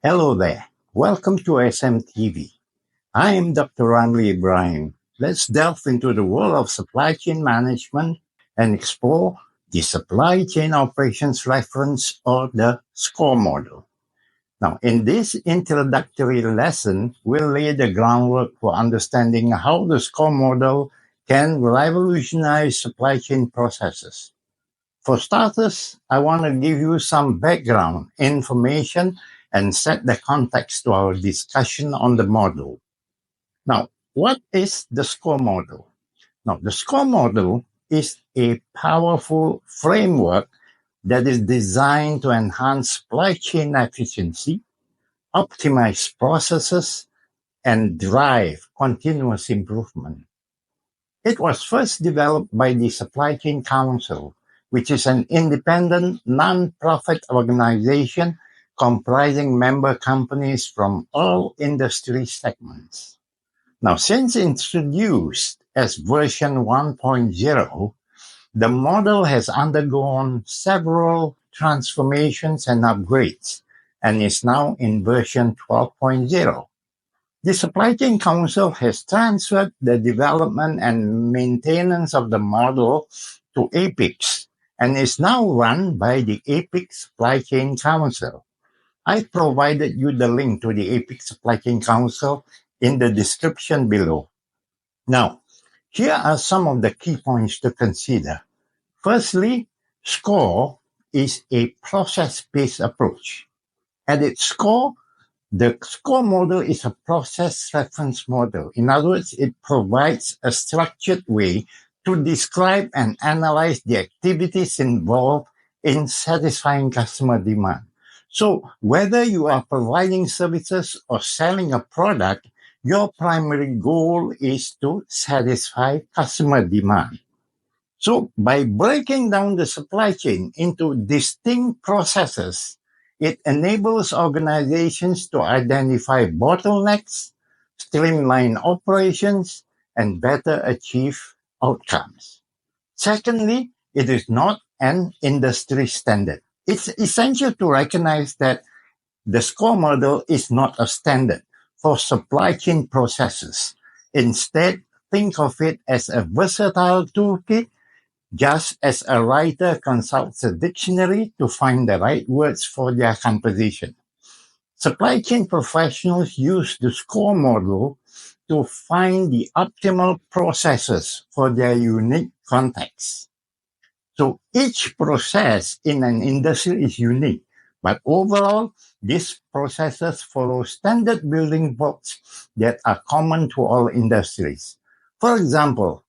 Hello there. Welcome to SMTV. I am Dr. Ramlee Ibrahim. Let's delve into the world of supply chain management and explore the supply chain operations reference, or the SCOR model. Now, in this introductory lesson, we'll lay the groundwork for understanding how the SCOR model can revolutionize supply chain processes. For starters, I want to give you some background information and set the context to our discussion on the model. Now, what is the SCOR model? Now, the SCOR model is a powerful framework that is designed to enhance supply chain efficiency, optimize processes, and drive continuous improvement. It was first developed by the Supply Chain Council, which is an independent non-profit organization comprising member companies from all industry segments. Now, since introduced as version 1.0, the model has undergone several transformations and upgrades and is now in version 12.0. The Supply Chain Council has transferred the development and maintenance of the model to apics and is now run by the apics-supply chain council. I provided you the link to the apics-supply chain council in the description below. Now, here are some of the key points to consider. Firstly, SCOR is a process-based approach. At its core, the SCOR model is a process reference model. In other words, it provides a structured way to describe and analyze the activities involved in satisfying customer demand. So whether you are providing services or selling a product, your primary goal is to satisfy customer demand. So by breaking down the supply chain into distinct processes, it enables organizations to identify bottlenecks, streamline operations, and better achieve outcomes. Secondly, it is not an industry standard. It's essential to recognize that the SCOR model is not a standard for supply chain processes. Instead, think of it as a versatile toolkit, just as a writer consults a dictionary to find the right words for their composition. Supply chain professionals use the SCOR model to find the optimal processes for their unique context. So each process in an industry is unique, but overall, these processes follow standard building blocks that are common to all industries. For example,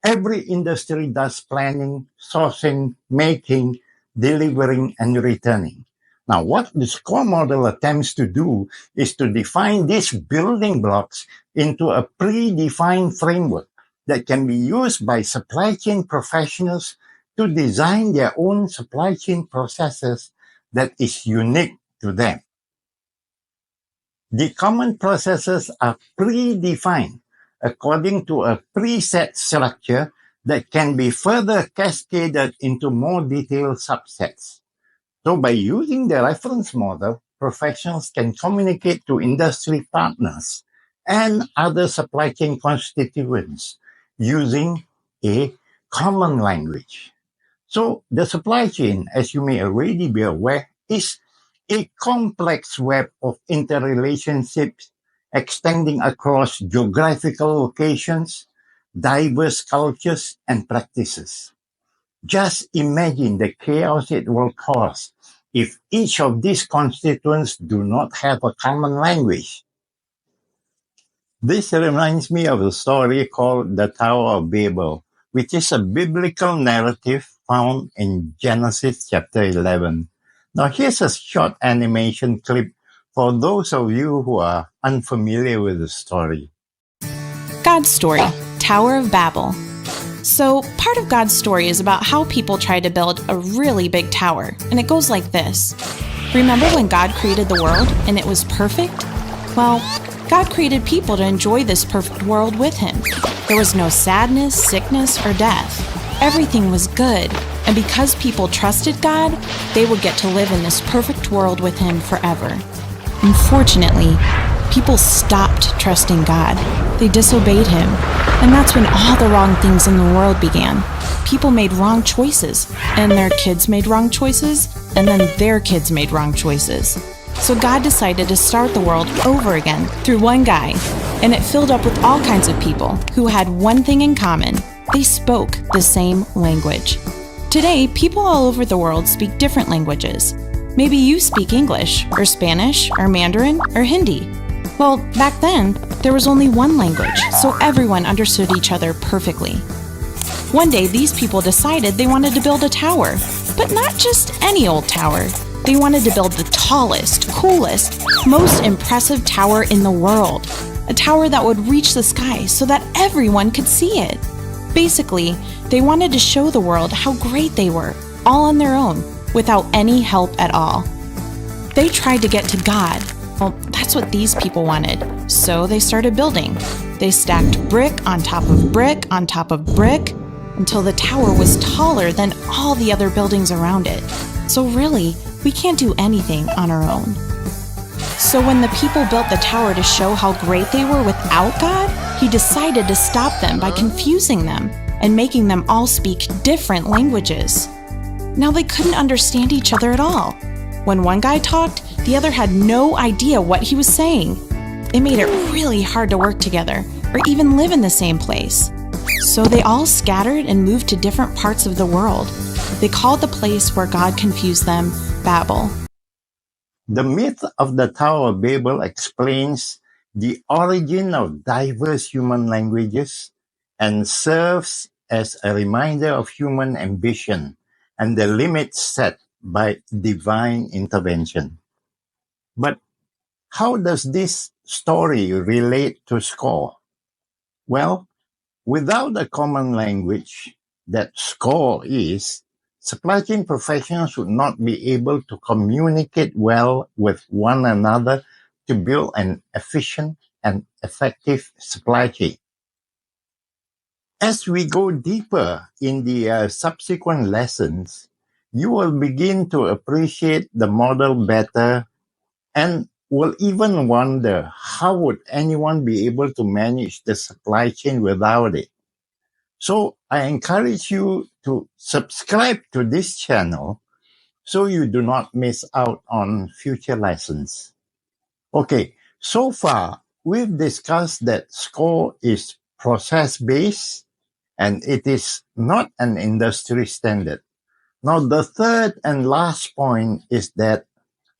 every industry does planning, sourcing, making, delivering, and returning. Now, what the SCOR model attempts to do is to define these building blocks into a predefined framework that can be used by supply chain professionals to design their own supply chain processes that is unique to them. The common processes are predefined according to a preset structure that can be further cascaded into more detailed subsets. So by using the reference model, professionals can communicate to industry partners and other supply chain constituents using a common language. So the supply chain, as you may already be aware, is a complex web of interrelationships extending across geographical locations, diverse cultures, and practices. Just imagine the chaos it will cause if each of these constituents do not have a common language. This reminds me of a story called the Tower of Babel, which is a biblical narrative found in Genesis chapter 11. Now here's a short animation clip for those of you who are unfamiliar with the story. God's story, Tower of Babel. So part of God's story is about how people tried to build a really big tower, and it goes like this. Remember when God created the world and it was perfect? Well, God created people to enjoy this perfect world with Him. There was no sadness, sickness, or death. Everything was good, and because people trusted God, they would get to live in this perfect world with Him forever. Unfortunately, people stopped trusting God. They disobeyed Him, and that's when all the wrong things in the world began. People made wrong choices, and their kids made wrong choices, and then their kids made wrong choices. So God decided to start the world over again through one guy, and it filled up with all kinds of people who had one thing in common. They spoke the same language. Today, people all over the world speak different languages. Maybe you speak English, or Spanish, or Mandarin, or Hindi. Well, back then, there was only one language, so everyone understood each other perfectly. One day, these people decided they wanted to build a tower, but not just any old tower. They wanted to build the tallest, coolest, most impressive tower in the world. A tower that would reach the sky so that everyone could see it. Basically, they wanted to show the world how great they were, all on their own, without any help at all. They tried to get to God. Well, that's what these people wanted, so they started building. They stacked brick on top of brick on top of brick until the tower was taller than all the other buildings around it. So really, we can't do anything on our own. So when the people built the tower to show how great they were without God, He decided to stop them by confusing them and making them all speak different languages. Now they couldn't understand each other at all. When one guy talked, the other had no idea what he was saying. It made it really hard to work together or even live in the same place. So they all scattered and moved to different parts of the world. They called the place where God confused them Babel. The myth of the Tower of Babel explains the origin of diverse human languages and serves as a reminder of human ambition and the limits set by divine intervention. But how does this story relate to SCOR? Well, without a common language that SCOR is, supply chain professionals would not be able to communicate well with one another to build an efficient and effective supply chain. As we go deeper in the subsequent lessons, you will begin to appreciate the model better and will even wonder how would anyone be able to manage the supply chain without it. So I encourage you to subscribe to this channel so you do not miss out on future lessons. Okay, so far we've discussed that SCOR is process-based and it is not an industry standard. Now the third and last point is that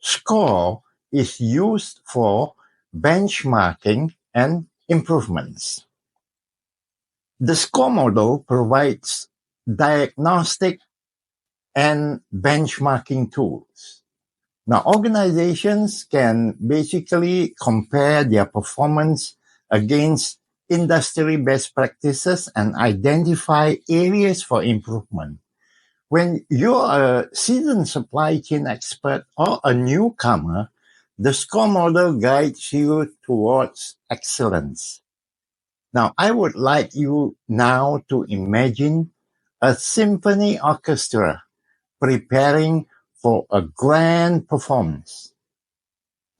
SCOR is used for benchmarking and improvements. The SCOR model provides diagnostic and benchmarking tools. Now, organizations can basically compare their performance against industry best practices and identify areas for improvement. When you're a seasoned supply chain expert or a newcomer, the SCOR model guides you towards excellence. Now, I would like you now to imagine a symphony orchestra preparing for a grand performance.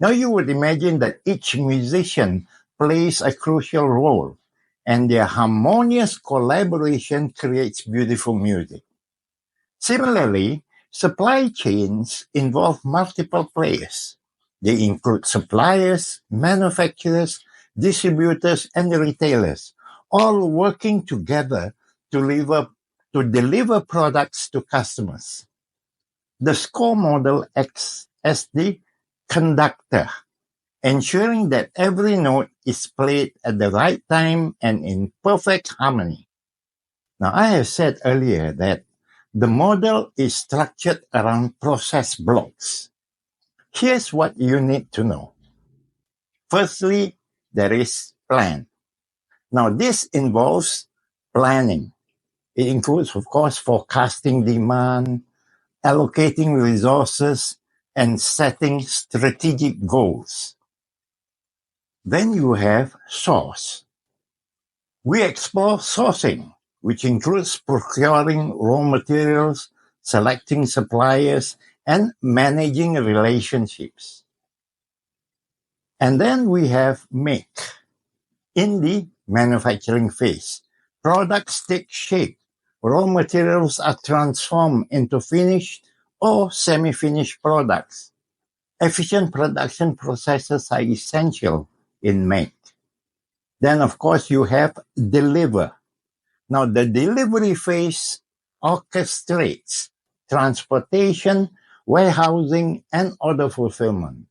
Now, you would imagine that each musician plays a crucial role, and their harmonious collaboration creates beautiful music. Similarly, supply chains involve multiple players. They include suppliers, manufacturers, distributors, and retailers, all working together to deliver products to customers. The SCOR model acts as the conductor, ensuring that every note is played at the right time and in perfect harmony. Now, I have said earlier that the model is structured around process blocks. Here's what you need to know. Firstly, there is plan. Now, this involves planning. It includes, of course, forecasting demand, allocating resources, and setting strategic goals. Then you have source. We explore sourcing. which includes procuring raw materials, selecting suppliers, and managing relationships. And then we have make. In the manufacturing phase, products take shape. Raw materials are transformed into finished or semi-finished products. Efficient production processes are essential in make. Then, of course, you have deliver. Now, the delivery phase orchestrates transportation, warehousing, and order fulfillment.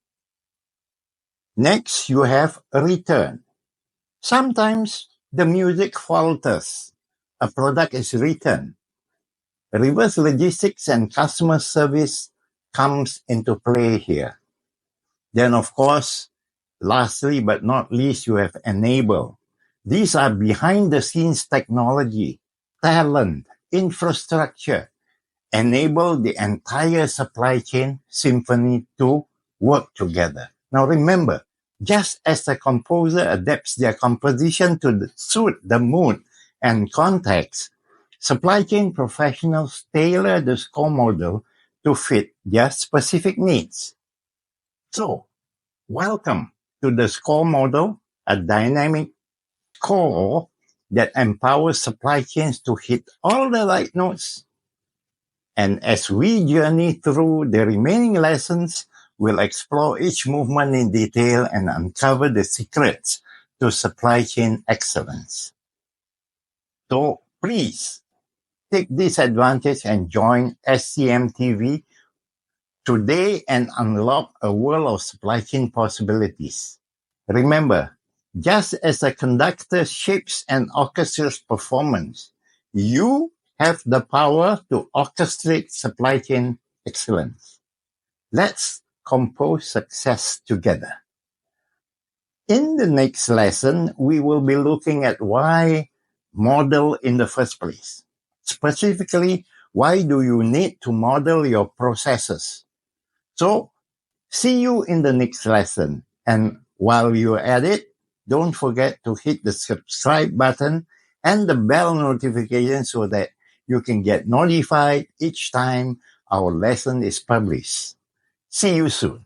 Next, you have return. Sometimes the music falters. A product is returned. Reverse logistics and customer service comes into play here. Then, of course, lastly but not least, you have enable. These are behind-the-scenes technology, talent, infrastructure, enable the entire supply chain symphony to work together. Now remember, just as the composer adapts their composition to suit the mood and context, supply chain professionals tailor the SCOR model to fit their specific needs. So, welcome to the SCOR model, a dynamic score that empowers supply chains to hit all the right notes. And as we journey through the remaining lessons, we'll explore each movement in detail and uncover the secrets to supply chain excellence. So please take this advantage and join SCM-TV today and unlock a world of supply chain possibilities. Remember, just as a conductor shapes and orchestrates performance, you have the power to orchestrate supply chain excellence. Let's compose success together. In the next lesson, we will be looking at why model in the first place. Specifically, why do you need to model your processes? So, see you in the next lesson. And while you're at it, don't forget to hit the subscribe button and the bell notification so that you can get notified each time our lesson is published. See you soon.